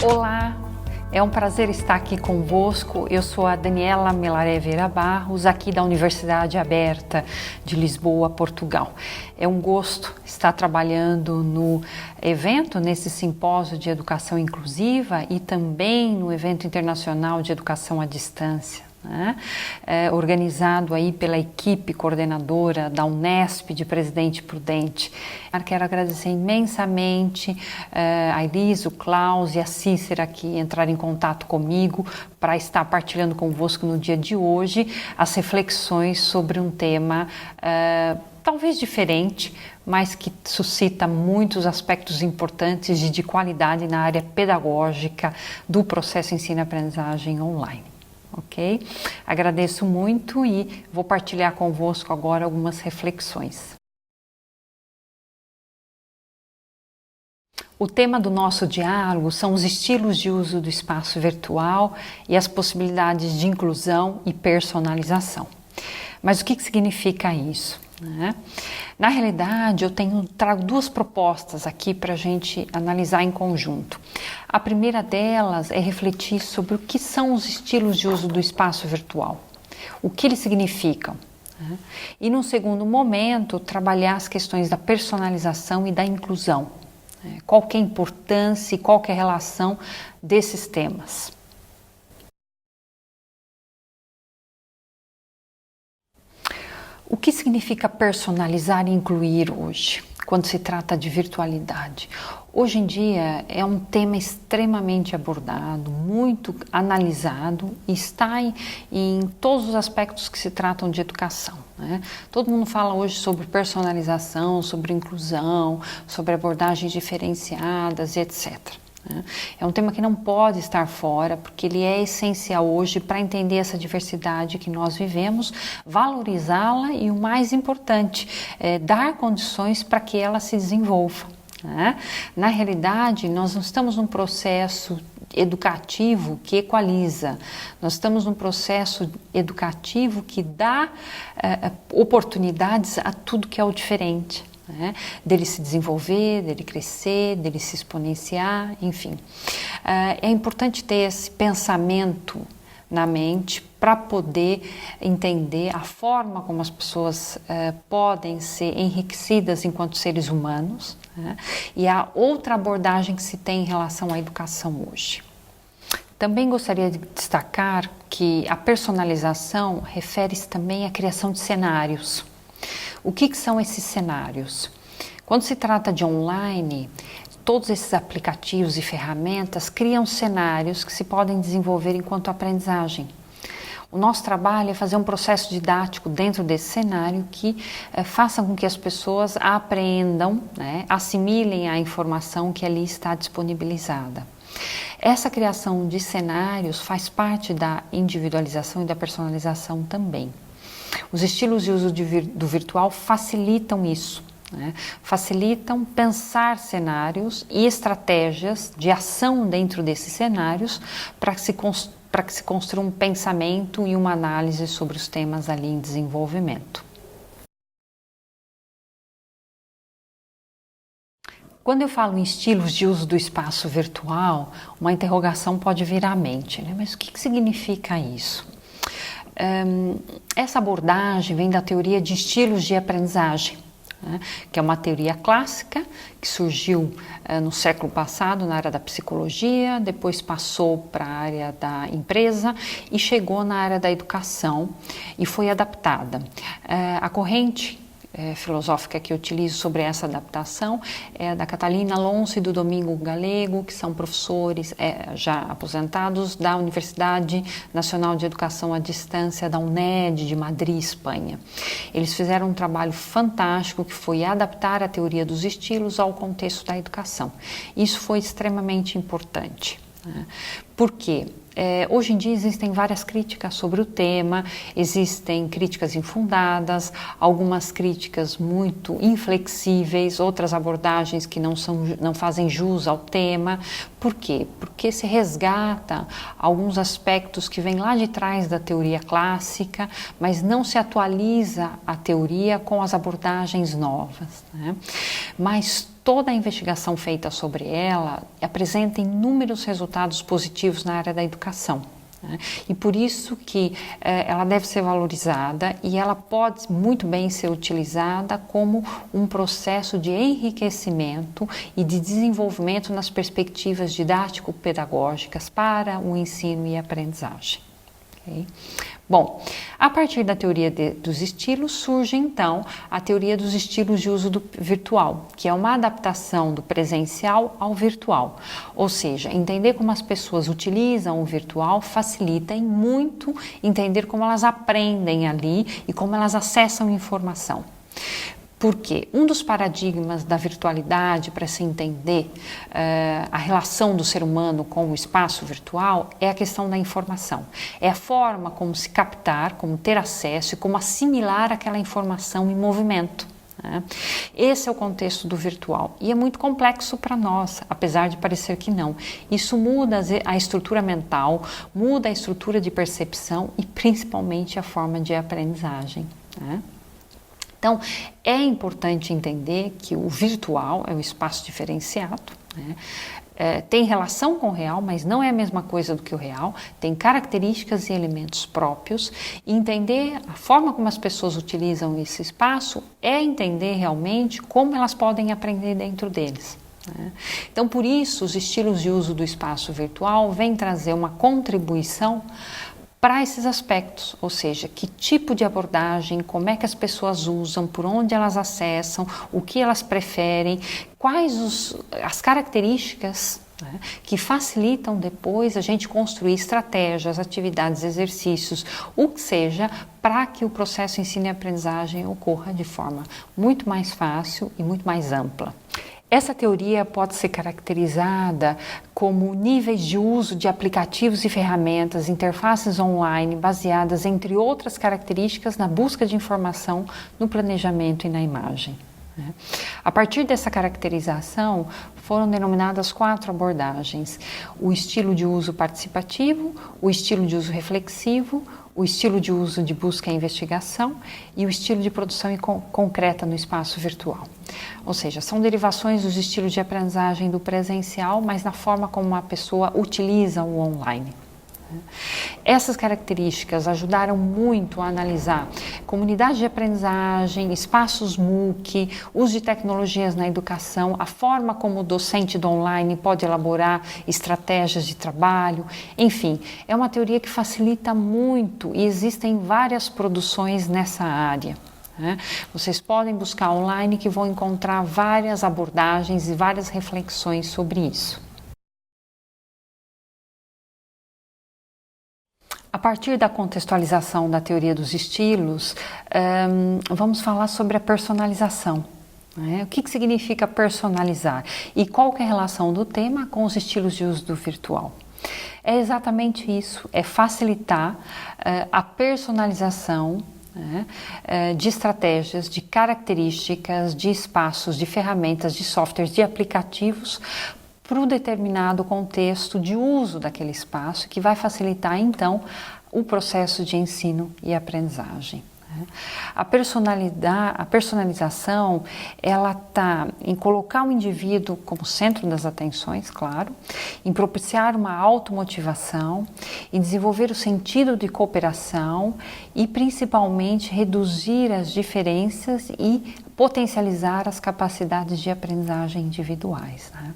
Olá, é um prazer estar aqui convosco. Eu sou a Daniela Melaré Vieira Barros, aqui da Universidade Aberta de Lisboa, Portugal. É um gosto estar trabalhando no evento, nesse simpósio de educação inclusiva e também no evento internacional de educação à distância, né? Organizado aí pela equipe coordenadora da Unesp de Presidente Prudente. Quero agradecer imensamente a Elis, o Klaus e a Cícera que entraram em contato comigo para estar partilhando convosco no dia de hoje as reflexões sobre um tema talvez diferente, mas que suscita muitos aspectos importantes e de qualidade na área pedagógica do processo ensino-aprendizagem online. Ok? Agradeço muito e vou partilhar convosco agora algumas reflexões. O tema do nosso diálogo são os estilos de uso do espaço virtual e as possibilidades de inclusão e personalização. Mas o que significa isso? Na realidade, eu trago duas propostas aqui para a gente analisar em conjunto. A primeira delas é refletir sobre o que são os estilos de uso do espaço virtual, o que eles significam. E, num segundo momento, trabalhar as questões da personalização e da inclusão. Qual que é a importância e qual que é a relação desses temas. O que significa personalizar e incluir hoje, quando se trata de virtualidade? Hoje em dia é um tema extremamente abordado, muito analisado e está em todos os aspectos que se tratam de educação, né? Todo mundo fala hoje sobre personalização, sobre inclusão, sobre abordagens diferenciadas e etc. É um tema que não pode estar fora, porque ele é essencial hoje para entender essa diversidade que nós vivemos, valorizá-la e, o mais importante, dar condições para que ela se desenvolva. Na realidade, nós não estamos num processo educativo que equaliza, nós estamos num processo educativo que dá oportunidades a tudo que é o diferente. Dele se desenvolver, dele crescer, dele se exponenciar, enfim. É importante ter esse pensamento na mente para poder entender a forma como as pessoas podem ser enriquecidas enquanto seres humanos, e a outra abordagem que se tem em relação à educação hoje. Também gostaria de destacar que a personalização refere-se também à criação de cenários. O que são esses cenários? Quando se trata de online, todos esses aplicativos e ferramentas criam cenários que se podem desenvolver enquanto aprendizagem. O nosso trabalho é fazer um processo didático dentro desse cenário que faça com que as pessoas aprendam, assimilem a informação que ali está disponibilizada. Essa criação de cenários faz parte da individualização e da personalização também. Os estilos de uso do virtual facilitam isso, facilitam pensar cenários e estratégias de ação dentro desses cenários para que se construa um pensamento e uma análise sobre os temas ali em desenvolvimento. Quando eu falo em estilos de uso do espaço virtual, uma interrogação pode vir à mente, mas o que significa isso? Essa abordagem vem da teoria de estilos de aprendizagem, que é uma teoria clássica que surgiu no século passado na área da psicologia, depois passou para a área da empresa e chegou na área da educação e foi adaptada. A corrente filosófica que eu utilizo sobre essa adaptação é da Catalina Alonso e do Domingo Galego, que são professores já aposentados da Universidade Nacional de Educação à Distância da UNED de Madrid, Espanha. Eles fizeram um trabalho fantástico que foi adaptar a teoria dos estilos ao contexto da educação. Isso foi extremamente importante. Por quê? Hoje em dia existem várias críticas sobre o tema, existem críticas infundadas, algumas críticas muito inflexíveis, outras abordagens que não fazem jus ao tema. Por quê? Porque se resgata alguns aspectos que vêm lá de trás da teoria clássica, mas não se atualiza a teoria com as abordagens novas, né? Mas toda a investigação feita sobre ela apresenta inúmeros resultados positivos na área da educação, né? E por isso que ela deve ser valorizada e ela pode muito bem ser utilizada como um processo de enriquecimento e de desenvolvimento nas perspectivas didático-pedagógicas para o ensino e aprendizagem. Okay? Bom, a partir da teoria dos estilos surge então a teoria dos estilos de uso virtual, que é uma adaptação do presencial ao virtual. Ou seja, entender como as pessoas utilizam o virtual facilita em muito entender como elas aprendem ali e como elas acessam informação. Porque um dos paradigmas da virtualidade para se entender a relação do ser humano com o espaço virtual é a questão da informação. É a forma como se captar, como ter acesso e como assimilar aquela informação em movimento, né? Esse é o contexto do virtual e é muito complexo para nós, apesar de parecer que não. Isso muda a estrutura mental, muda a estrutura de percepção e principalmente a forma de aprendizagem, né? Então, é importante entender que o virtual é um espaço diferenciado, né? Tem relação com o real, mas não é a mesma coisa do que o real, tem características e elementos próprios, e entender a forma como as pessoas utilizam esse espaço é entender realmente como elas podem aprender dentro deles, né? Então, por isso, os estilos de uso do espaço virtual vêm trazer uma contribuição para esses aspectos, ou seja, que tipo de abordagem, como é que as pessoas usam, por onde elas acessam, o que elas preferem, quais as características, né, que facilitam depois a gente construir estratégias, atividades, exercícios, o que seja, para que o processo ensino e aprendizagem ocorra de forma muito mais fácil e muito mais ampla. Essa teoria pode ser caracterizada como níveis de uso de aplicativos e ferramentas, interfaces online baseadas, entre outras características, na busca de informação, no planejamento e na imagem, né? A partir dessa caracterização, foram denominadas 4 abordagens: o estilo de uso participativo, o estilo de uso reflexivo, o estilo de uso de busca e investigação e o estilo de produção concreta no espaço virtual. Ou seja, são derivações dos estilos de aprendizagem do presencial, mas na forma como a pessoa utiliza o online. Essas características ajudaram muito a analisar comunidade de aprendizagem, espaços MOOC, uso de tecnologias na educação, a forma como o docente do online pode elaborar estratégias de trabalho, enfim, é uma teoria que facilita muito e existem várias produções nessa área, né? Vocês podem buscar online que vão encontrar várias abordagens e várias reflexões sobre isso. A partir da contextualização da teoria dos estilos, vamos falar sobre a personalização, né? O que significa personalizar e qual que é a relação do tema com os estilos de uso do virtual? É exatamente isso, é facilitar a personalização, né, de estratégias, de características, de espaços, de ferramentas, de softwares, de aplicativos para um determinado contexto de uso daquele espaço, que vai facilitar então o processo de ensino e aprendizagem. A personalização, ela está em colocar o indivíduo como centro das atenções, claro, em propiciar uma automotivação, em desenvolver o sentido de cooperação e principalmente reduzir as diferenças e potencializar as capacidades de aprendizagem individuais, né?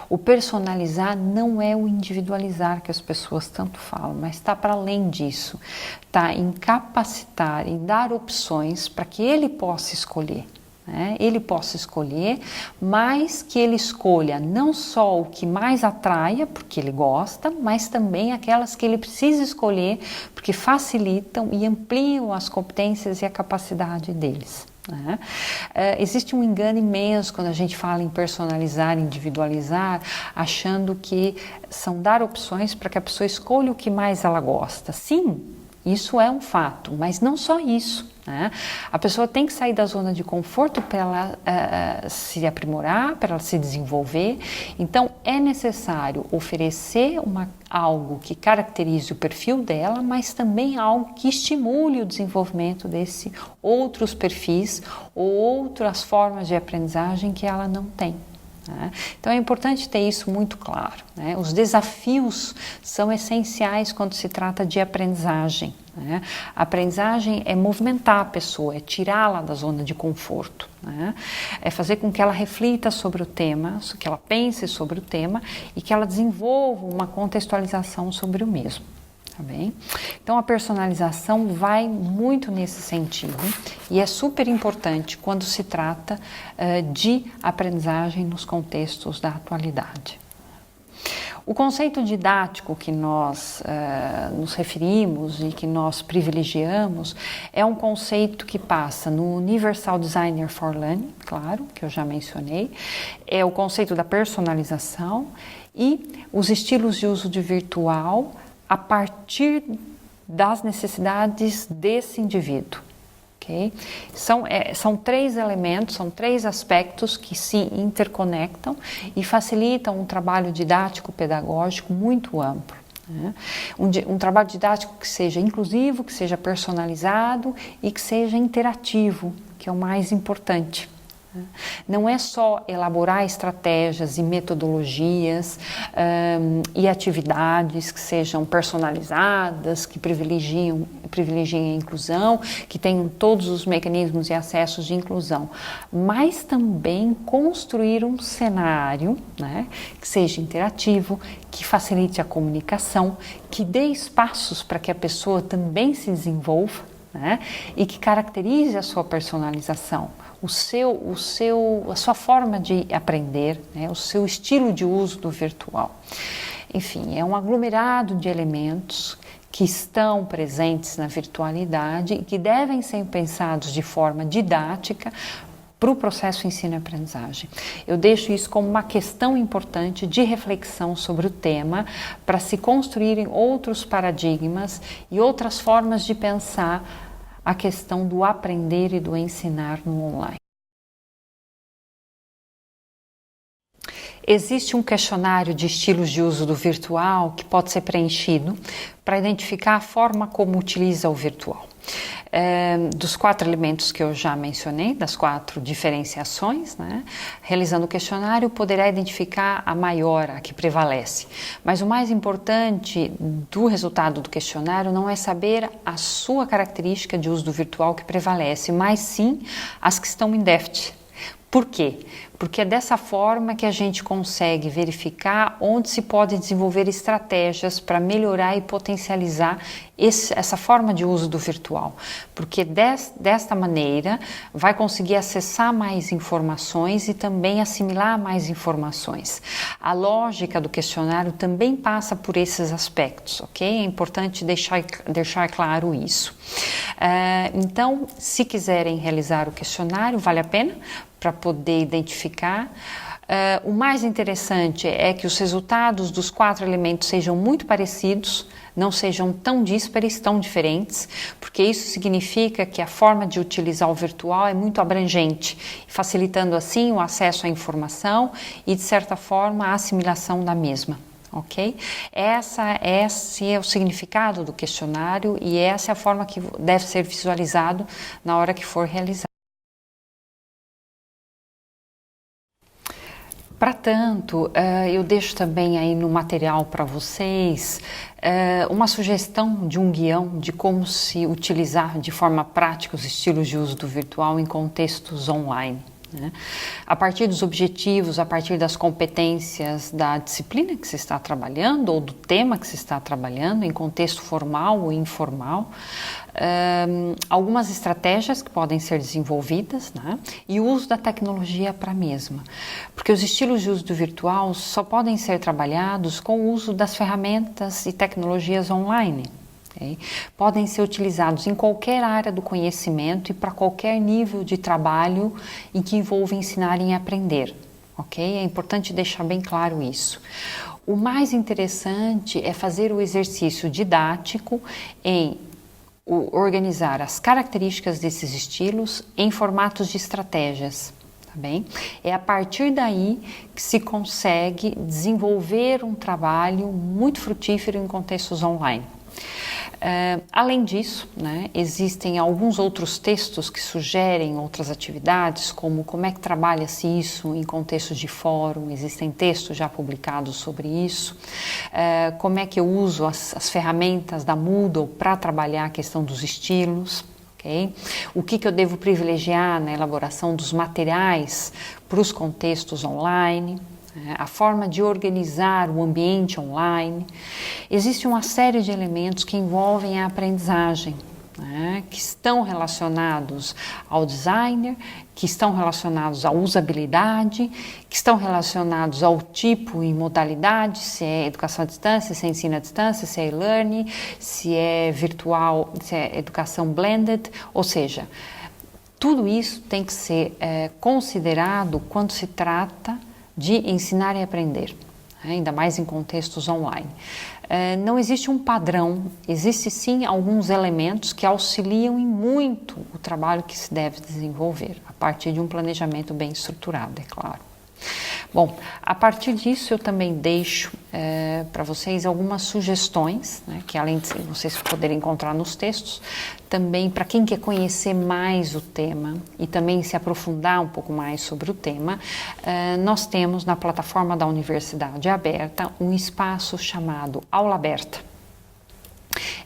O personalizar não é o individualizar que as pessoas tanto falam, mas está para além disso, está em capacitar, em dar opções para que ele possa escolher, né? Ele possa escolher, mas que ele escolha não só o que mais atraia, porque ele gosta, mas também aquelas que ele precisa escolher, porque facilitam e ampliam as competências e a capacidade deles. né? Existe um engano imenso quando a gente fala em personalizar, individualizar, achando que são dar opções para que a pessoa escolha o que mais ela gosta. Sim, isso é um fato, mas não só isso, né? A pessoa tem que sair da zona de conforto para ela se aprimorar, para ela se desenvolver. Então, é necessário oferecer algo que caracterize o perfil dela, mas também algo que estimule o desenvolvimento desse outros perfis ou outras formas de aprendizagem que ela não tem. Então é importante ter isso muito claro, né? Os desafios são essenciais quando se trata de aprendizagem, né? A aprendizagem é movimentar a pessoa, é tirá-la da zona de conforto, né? É fazer com que ela reflita sobre o tema, que ela pense sobre o tema e que ela desenvolva uma contextualização sobre o mesmo. Tá bem? Então a personalização vai muito nesse sentido e é super importante quando se trata de aprendizagem nos contextos da atualidade. O conceito didático que nós nos referimos e que nós privilegiamos é um conceito que passa no Universal Designer for Learning, claro, que eu já mencionei, é o conceito da personalização e os estilos de uso de virtual a partir das necessidades desse indivíduo. Okay? São três elementos, são três aspectos que se interconectam e facilitam um trabalho didático-pedagógico muito amplo. Né? Um trabalho didático que seja inclusivo, que seja personalizado e que seja interativo, que é o mais importante. Não é só elaborar estratégias e metodologias e atividades que sejam personalizadas, que privilegiem a inclusão, que tenham todos os mecanismos e acessos de inclusão, mas também construir um cenário, né, que seja interativo, que facilite a comunicação, que dê espaços para que a pessoa também se desenvolva, né, e que caracterize a sua personalização. A sua forma de aprender, né, o seu estilo de uso do virtual. Enfim, é um aglomerado de elementos que estão presentes na virtualidade e que devem ser pensados de forma didática para o processo ensino-aprendizagem. Eu deixo isso como uma questão importante de reflexão sobre o tema para se construírem outros paradigmas e outras formas de pensar a questão do aprender e do ensinar no online. Existe um questionário de estilos de uso do virtual que pode ser preenchido para identificar a forma como utiliza o virtual. Dos 4 elementos que eu já mencionei, das 4 diferenciações, né, realizando o questionário, poderá identificar a maior, a que prevalece. Mas o mais importante do resultado do questionário não é saber a sua característica de uso do virtual que prevalece, mas sim as que estão em déficit. Por quê? Porque é dessa forma que a gente consegue verificar onde se pode desenvolver estratégias para melhorar e potencializar essa forma de uso do virtual. Porque desta maneira vai conseguir acessar mais informações e também assimilar mais informações. A lógica do questionário também passa por esses aspectos, ok? É importante deixar claro isso. Então, se quiserem realizar o questionário, vale a pena para poder identificar. O mais interessante é que os resultados dos 4 elementos sejam muito parecidos, não sejam tão díspares, tão diferentes, porque isso significa que a forma de utilizar o virtual é muito abrangente, facilitando assim o acesso à informação e, de certa forma, a assimilação da mesma. Ok? Esse é o significado do questionário e essa é a forma que deve ser visualizado na hora que for realizado. Para tanto, eu deixo também aí no material para vocês uma sugestão de um guião de como se utilizar de forma prática os estilos de uso do virtual em contextos online. Né? A partir dos objetivos, a partir das competências da disciplina que se está trabalhando ou do tema que se está trabalhando, em contexto formal ou informal, algumas estratégias que podem ser desenvolvidas, né? E o uso da tecnologia para a mesma. Porque os estilos de uso do virtual só podem ser trabalhados com o uso das ferramentas e tecnologias online. Okay? Podem ser utilizados em qualquer área do conhecimento e para qualquer nível de trabalho em que envolva ensinar e aprender. Okay? É importante deixar bem claro isso. O mais interessante é fazer o exercício didático em organizar as características desses estilos em formatos de estratégias. Bem, é a partir daí que se consegue desenvolver um trabalho muito frutífero em contextos online. Além disso, né, existem alguns outros textos que sugerem outras atividades, como é que trabalha-se isso em contextos de fórum, existem textos já publicados sobre isso, como é que eu uso as ferramentas da Moodle para trabalhar a questão dos estilos. Okay? O que eu devo privilegiar na elaboração dos materiais para os contextos online, a forma de organizar o ambiente online. Existe uma série de elementos que envolvem a aprendizagem, né, que estão relacionados ao designer, que estão relacionados à usabilidade, que estão relacionados ao tipo e modalidade, se é educação à distância, se é ensino à distância, se é e-learning, se é virtual, se é educação blended, ou seja, tudo isso tem que ser considerado quando se trata de ensinar e aprender, ainda mais em contextos online. Não existe um padrão, existe sim alguns elementos que auxiliam em muito o trabalho que se deve desenvolver, a partir de um planejamento bem estruturado, é claro. Bom, a partir disso eu também deixo para vocês algumas sugestões, né, que além de vocês poderem encontrar nos textos, também para quem quer conhecer mais o tema e também se aprofundar um pouco mais sobre o tema, nós temos na plataforma da Universidade Aberta um espaço chamado Aula Aberta.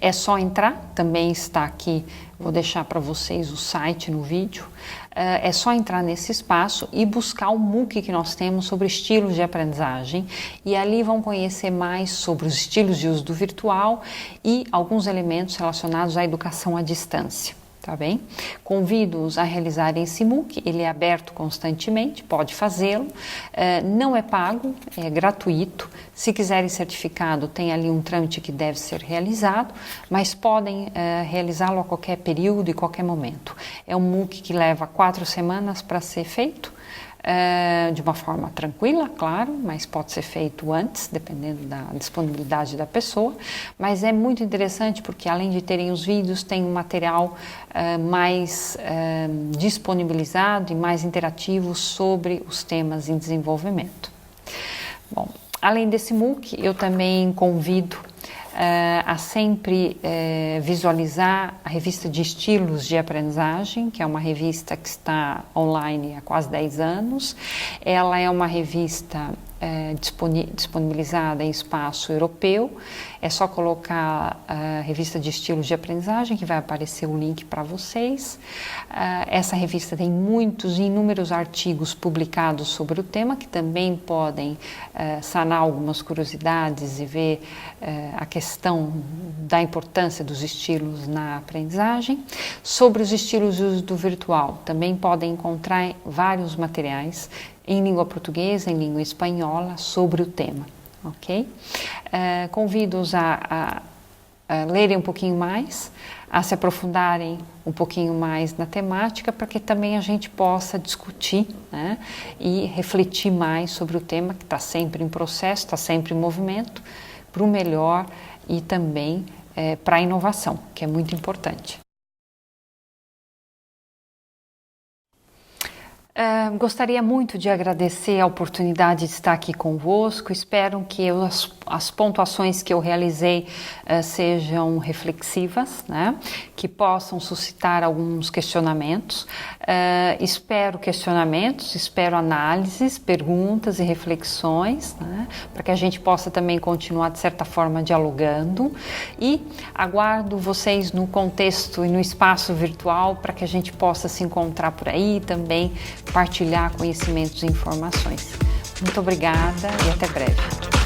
É só entrar, também está aqui, vou deixar para vocês o site no vídeo, é só entrar nesse espaço e buscar o MOOC que nós temos sobre estilos de aprendizagem e ali vão conhecer mais sobre os estilos de uso do virtual e alguns elementos relacionados à educação à distância. Tá bem? Convido-os a realizarem esse MOOC, ele é aberto constantemente, pode fazê-lo, não é pago, é gratuito. Se quiserem certificado, tem ali um trâmite que deve ser realizado, mas podem realizá-lo a qualquer período e qualquer momento. É um MOOC que leva 4 semanas para ser feito, de uma forma tranquila, claro, mas pode ser feito antes, dependendo da disponibilidade da pessoa, mas é muito interessante porque além de terem os vídeos, tem um material mais disponibilizado e mais interativo sobre os temas em desenvolvimento. Bom, além desse MOOC, eu também convido a sempre visualizar a revista de estilos de aprendizagem, que é uma revista que está online há quase 10 anos. Ela é uma revista disponibilizada em espaço europeu. É só colocar a revista de estilos de aprendizagem que vai aparecer o link para vocês. Essa revista tem muitos e inúmeros artigos publicados sobre o tema que também podem sanar algumas curiosidades e ver a questão da importância dos estilos na aprendizagem. Sobre os estilos de uso do virtual, também podem encontrar vários materiais em língua portuguesa, em língua espanhola, sobre o tema, ok? Convido-os a lerem um pouquinho mais, a se aprofundarem um pouquinho mais na temática, para que também a gente possa discutir, né, e refletir mais sobre o tema, que está sempre em processo, está sempre em movimento, para o melhor e também para a inovação, que é muito importante. Gostaria muito de agradecer a oportunidade de estar aqui convosco. Espero que as pontuações que eu realizei sejam reflexivas, né? Que possam suscitar alguns questionamentos. Espero análises, perguntas e reflexões, né? Para que a gente possa também continuar, de certa forma, dialogando. E aguardo vocês no contexto e no espaço virtual para que a gente possa se encontrar por aí e também partilhar conhecimentos e informações. Muito obrigada e até breve.